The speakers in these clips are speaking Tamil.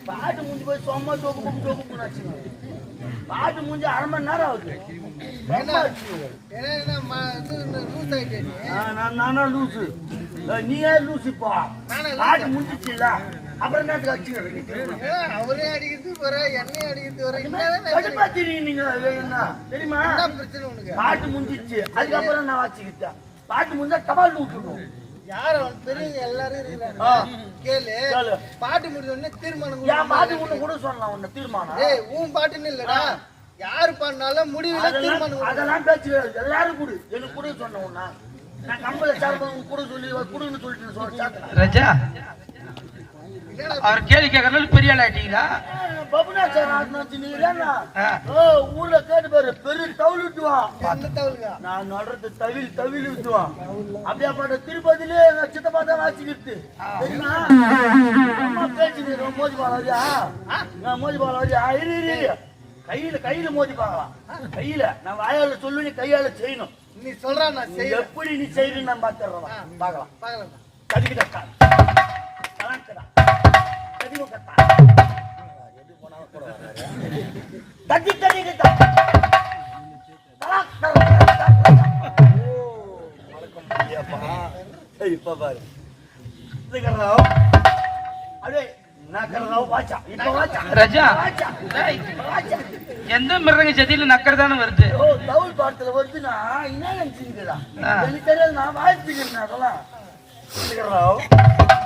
பாட்டு முடிஞ்சு போய் சும்மா சோக்கு பாட்டு முடிஞ்சு 1/2 மணி நேரம் ஆகுது. நானா லூசு, நீ ஏன் லூசுப்பா? பாட்டு முடிஞ்சிச்சுல்ல, அப்புறம் நேரத்துக்கு அடிச்சுக்கிறேன். அவரே அடிக்கிறது வர, எண்ணெய் அடிக்கிறது வர, நீங்க என்ன தெரியுமா? பாட்டு முடிஞ்சிச்சு, அதுக்கப்புறம் நான் வச்சுக்கிட்டேன். பாட்டு முடிஞ்சா டபால் விட்டுருணும். யார பெரிய எல்லாரும் இருக்கிறாங்க. கேளு, பாட்டு முடிஞ்ச உடனே தீர்மானம். என் பாட்டு ஒண்ணு கூட சொல்லலாம். உன்ன தீர்மானம் உன் பாட்டுன்னு இல்லடா, யாரு பாடினாலும் முடிவுல தீர்மானம். அதெல்லாம் பேச்சு எல்லாரும் கூடு. எனக்கு கூட சொன்ன உன்ன நான் கம்பல சார்பு கூட சொல்லி கூடுன்னு சொல்லிட்டு ராஜா அவர் கேள்வி கேட்கறது பெரிய ஆள் ஆயிட்டீங்களா? பபுனா சார் ஊர்ல கேட்டு பாரு, பெரிய தவுள் விட்டுவான். நான் நடுறது தவில் விட்டுவான். அப்படியே பாட்ட திருப்பதியிலே சித்தப்பா தான் வாசிக்கிட்டு தெரியுமா? பேச்சு மோதி பாலாரியா, மோதி பாலாரியா கையில மோதி பார்க்கலாம். கையில நான் வாயால சொல்லு, நீ கையால செய்யணும். நீ சொல்ற நான் செய்ய, எப்படி நீ செய்யணும் நான் பாத்துறேன். பார்க்கலாம். கடிக்கிட்டா இப்ப பாரு ராஜா, எந்த மிருக ஜதியில நக்கறதானே வருது? தவுள் பாடத்துல வருதுன்னா என்ன நினைச்சுக்கிறா? எனக்கு தெரியாது, நான் வாழ்த்துக்கிறேன். அதெல்லாம்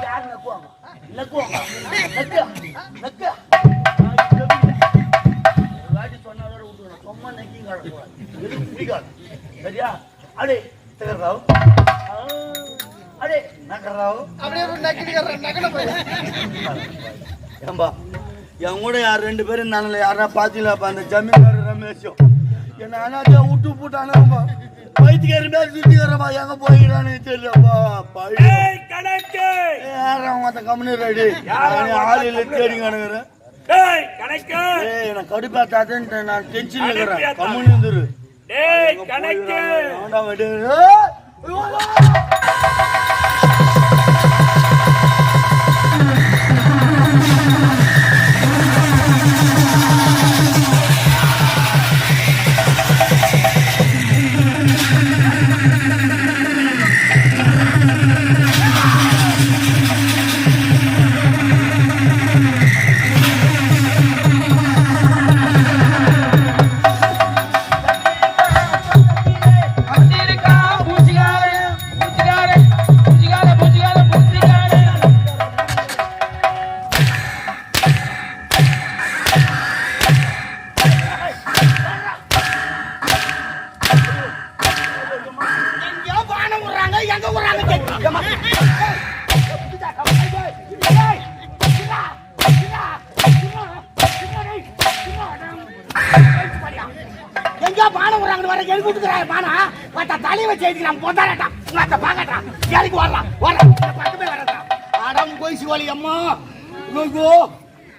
யாரு நக்குவாங்க? வாட்டி சொன்னாலும் விட்டுக்கணும். சும்மா நக்கிங்க பிடிக்காது. சரியா? அடே திகர்ராவ், அடே நக்கர்ராவ், அப்படியே நக்கன போய் ஏம்பா என் கூட யார் 2 பேரும் இருந்தானுல, யாரா பாத்தீங்களாப்பா? அந்த ஜமீன்தார் ரமேஷும் என்ன அண்ணாச்சியா விட்டு போட்டானுப்பா. வைத்தியக்காரி மேல சுத்திக்கிறப்பா, எங்க போய்கிறான்னு தெரியலப்பா. கம்பெனி ரெடி ஆளில தேடிங்க. நான் கடுப்பாத்தாதுன்னு நான் டென்ஷன்ல இருக்கிறேன். கம்பெனி வந்துரு.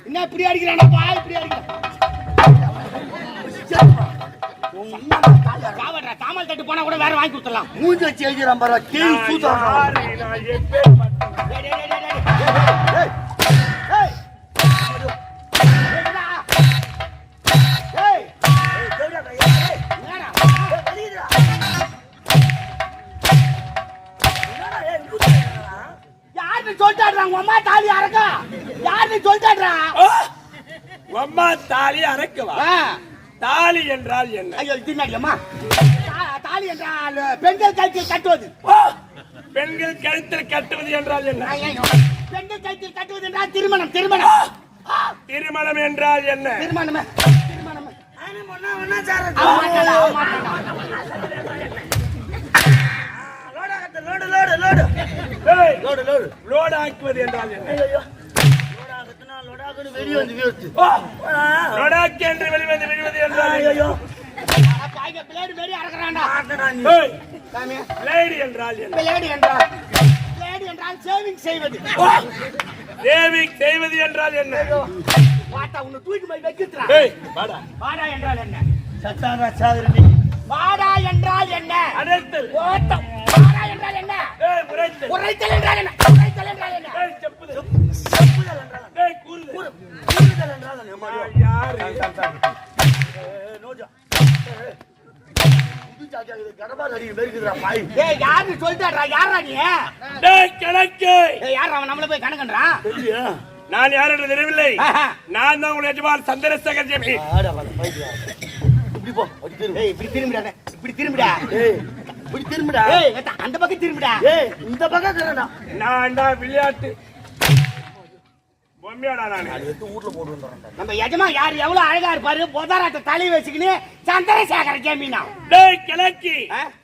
என்ன இப்படி அடிக்கிறானப்பா? இப்படி தாமல் தட்டு போனா கூட வேற வாங்கி கொடுத்துடலாம். மூஞ்சி வச்சு எழுதிறான் பாரு. அம்மா தாலி அறக்க யாரு சொல்லிட்டாடா? அம்மா தாலி அறக்கவா? தாலி என்றால் என்ன? ஐயோ தின்னாடி அம்மா. தாலி என்றால் பெண்கள் கழுத்தில் கட்டுவது. பெண்கள் கழுத்தில் கட்டுவது என்றால் என்ன? பெண்கள் கழுத்தில் கட்டுவது என்றால் திருமணம். திருமணம் திருமணம் என்றால் என்ன? திருமணம் லோடு ஆக்குவது என்றால் என்ன? லோடாக்கு என்று வெளிவந்து விழுவது என்றால் பிளேடு என்றால் என்ன? சேவிங் செய்வது. சேவிங் செய்வது என்றால் என்ன? உன்னை தூக்கி போய் வைக்கிறா. வாடா என்றால் என்ன? சத்தாரா சாகரணி. வாடா என்றால் என்ன? அடைத்தல். ஓட்டம். வாடா என்றால் என்ன? உரைத்தல். உரைத்தல் என்றால் என்ன? உரைத்தல் என்றால் என்ன? செப்புதல். செப்புதல் என்றால் கூறுதல். யாரு ஏய் யாரு சொல்லிட்டாடா யாரா நீ டேய் கணக்கு ஏய் யார் அவன் நம்மள போய் கணக்கன்றான் நான் யார் என்று தெரியவில்லை நான் தான் உங்கள் எஜமான் சந்திரசேகர் ஜெமி ஏய் இப்படி திரும்பிடா இப்படி திரும்பிடா இப்படி திரும்பிடா ஏய் அந்த பக்கம் திரும்பிடா ஏய் இந்த பக்கம் திருடா நான் தான் விளையாட்டு பொம்மையாடா நான் ஊர்ல போட்டு வந்துடுறேன் நம்ம எஜமா யார் எவ்வளவு அழகா இருப்பாரு போதாராட்ட தலை வச்சுக்கின்னு சந்திரசேகர ஜெமினா டேய் கிழக்கி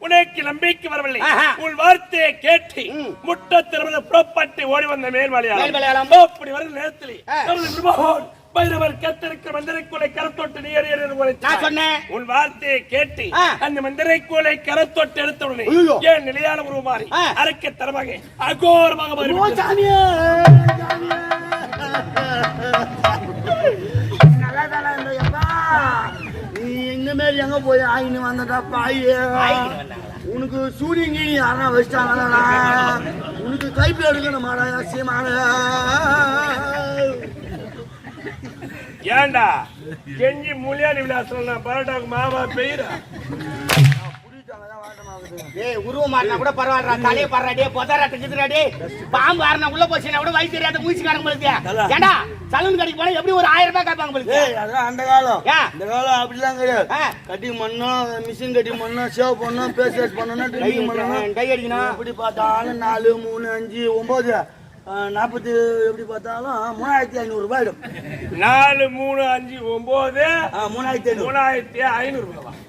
உனக்கு நம்பிக்கை வரவில்லை உன் வார்த்தையை கேட்டு முட்ட திருமண புறப்பட்டு ஓடி வந்த மேல்மலையாளம் அப்படி வரும் நேரத்தில் நமது விமோகன் பைரவர் கத்திருக்கிற மந்திரைக்கூலை கரத்தொட்டு நீர் நான் சொன்னேன் உன் வார்த்தையை கேட்டு அந்த மந்திரைக்கூலை கரத்தொட்டு எடுத்த உடனே ஏன் நிலையான உருவமாறி அரக்க தரமாக அகோரமாக மாறி நீ எங்க மேல எங்க போய் ஆயின்னு வந்தடா பாயே உனக்கு சூரியன் கீழி யாரா வச்சிட்டாங்களா உனக்கு கைப்பில் எடுக்கணுமாடா அவசியமான ஏண்டா கெஞ்சி முழியாடி விளாசம் பரோட்டாவுக்கு மாவா பெய்யுறா ஏய் உருவம் மாறினா கூட பரவாயில்ல தலையை பர்றாடே போதாராட்ட கிதுறாடே பாம்பு ஆறனா உள்ள போச்சுனா கூட வயசு தெரியாத மூச்சிக்காரங்க உங்களுக்கு ஏண்டா சலூன் கடைக்கு போனா எப்படி ஒரு 1000 ரூபாய் காப்பாங்க உங்களுக்கு ஏய் அதான் அந்த காலம் இந்த காலம் அப்படிலாம் கிடையாது கட்டிங் பண்ணோம் மிஷின் கட்டிங் பண்ணோம் சேவ் பண்ணோம் பேஸ் வாஷ் பண்ணோம் ட்ரிமிங் பண்ணோம் கை அடிக்கணும் எப்படி பார்த்தாலும் 4 3 5 9 40 எப்படி பார்த்தாலும் 3500 ரூபாய் ஆயிடும் 4 3 5 9 3500 ரூபாய்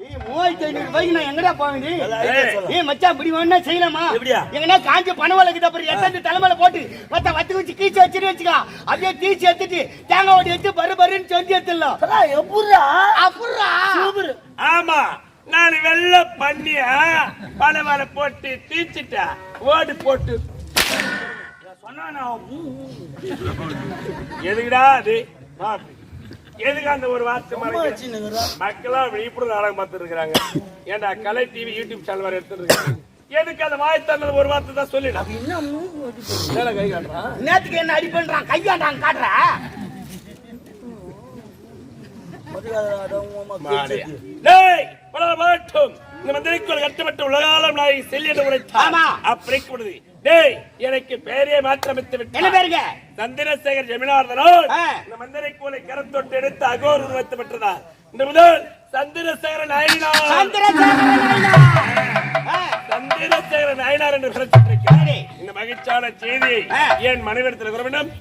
ஏய் 3500 ரூபாய்க்கு நான் எங்கடா போவேன் ஏய் மச்சான் இப்படி வேணா செய்யலாமா எங்கனா காஞ்ச பணவலக்கு அப்புறம் எத்தனை தலைமையில போட்டு வத்தி வச்சு கீச்சு வச்சிரு வச்சுக்கா அப்படியே தீச்சு எடுத்துட்டு தேங்காய் ஓடி எடுத்து பருன்னு சொல்லி எடுத்துடலாம் எப்படா அப்புறா ஆமா நான் வெள்ள பண்ணிய பணவலை போட்டு தீச்சிட்டேன் ஓடு போட்டு சொன்னா எதுக்குடா அது எதுக்கு அந்த ஒரு வார்த்தை மக்களா விழிப்புணர்வு நாடகம் பார்த்துட்டு இருக்காங்க ஏன்டா கலை டிவி யூடியூப் சேனல் வர எடுத்துட்டு இருக்காங்க எதுக்கு அந்த வாய் தந்தது ஒரு வார்த்தை தான் சொல்லிடா கை காட்டுறான் நேத்துக்கு என்ன அடி பண்றான் கையாண்டாங்க காட்டுற இந்த மந்திரிக்குள் கட்டப்பட்ட உலகாலம் நாய் செல்லிய உரைத்தான் அப்படிப்படுது டேய் எனக்கு பேரே மாற்றமித்து விட்டு என்ன பேருங்க சந்திரசேகர் ஜெமினார்தனோடு இந்த மந்திரிக்குளை கரத்தொட்டு எடுத்து அகோர் உருவத்து பெற்றதா இந்த முதல் சந்திரசேகர நாயனார் சந்திரசேகர நாயனார் என்று பிரச்சனை இந்த மகிழ்ச்சியான செய்தியை என் மனைவிடத்தில் வேண்டும்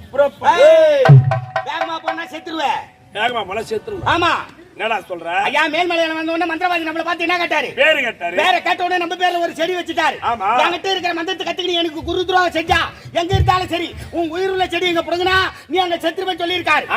வேகமா போனா செத்துருவேன் வேகமா போனா செத்துருவேன் ஆமா என்னடா சொல்ற ஐயா மேல்மலையில வந்த உடனே மந்திரவாதி நம்மள பார்த்து என்ன கேட்டாரு பேரு கேட்டாரு வேற கேட்ட உடனே நம்ம பேர்ல ஒரு செடி வச்சுட்டாரு என்கிட்ட இருக்கிற மந்திரத்தை கத்துக்கிட்டு எனக்கு குரு துரோகம் செஞ்சா எங்க இருந்தாலும் சரி உன் உயிர் உள்ள செடி எங்க புடுங்கினா நீ அங்க செத்துருவேன் சொல்லி இருக்காரு